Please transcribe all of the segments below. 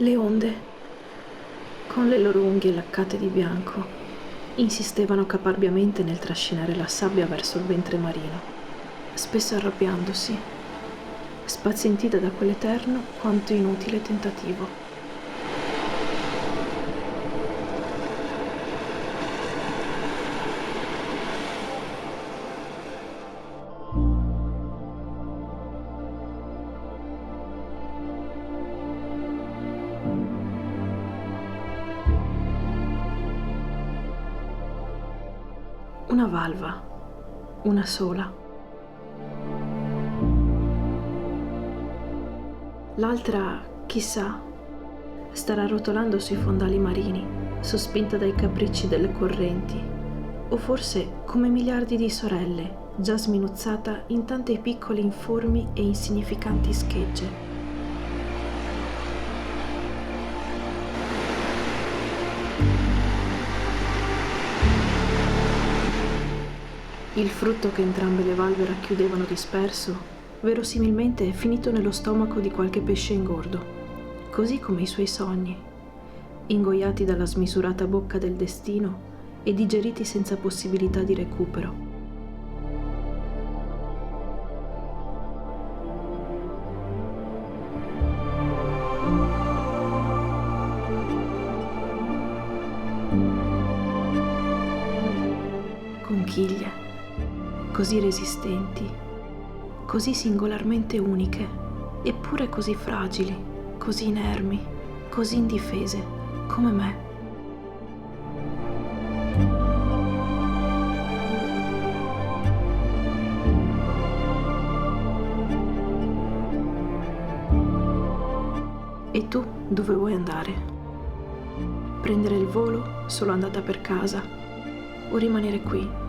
Le onde, con le loro unghie laccate di bianco, insistevano caparbiamente nel trascinare la sabbia verso il ventre marino, spesso arrabbiandosi, spazientita da quell'eterno quanto inutile tentativo. Una valva, una sola. L'altra, chissà, starà rotolando sui fondali marini, sospinta dai capricci delle correnti, o forse, come miliardi di sorelle, già sminuzzata in tante piccole informi e insignificanti schegge. Il frutto che entrambe le valve racchiudevano disperso, verosimilmente è finito nello stomaco di qualche pesce ingordo, così come i suoi sogni, ingoiati dalla smisurata bocca del destino e digeriti senza possibilità di recupero. Conchiglie, così resistenti, così singolarmente uniche, eppure così fragili, così inermi, così indifese, come me. E tu dove vuoi andare? Prendere il volo solo andata per casa? O rimanere qui,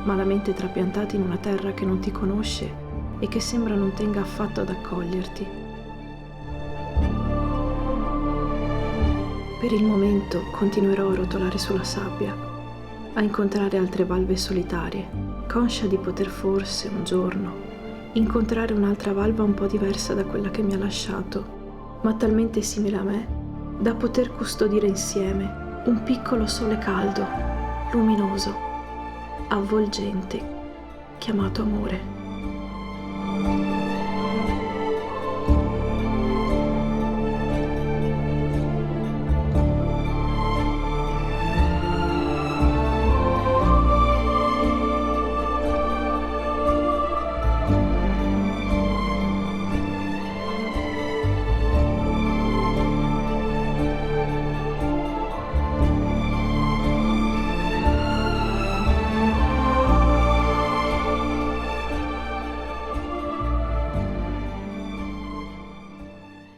malamente trapiantati in una terra che non ti conosce e che sembra non tenga affatto ad accoglierti? Per il momento continuerò a rotolare sulla sabbia, a incontrare altre valve solitarie, conscia di poter forse un giorno incontrare un'altra valva un po' diversa da quella che mi ha lasciato, ma talmente simile a me da poter custodire insieme un piccolo sole caldo, luminoso, avvolgente, chiamato amore.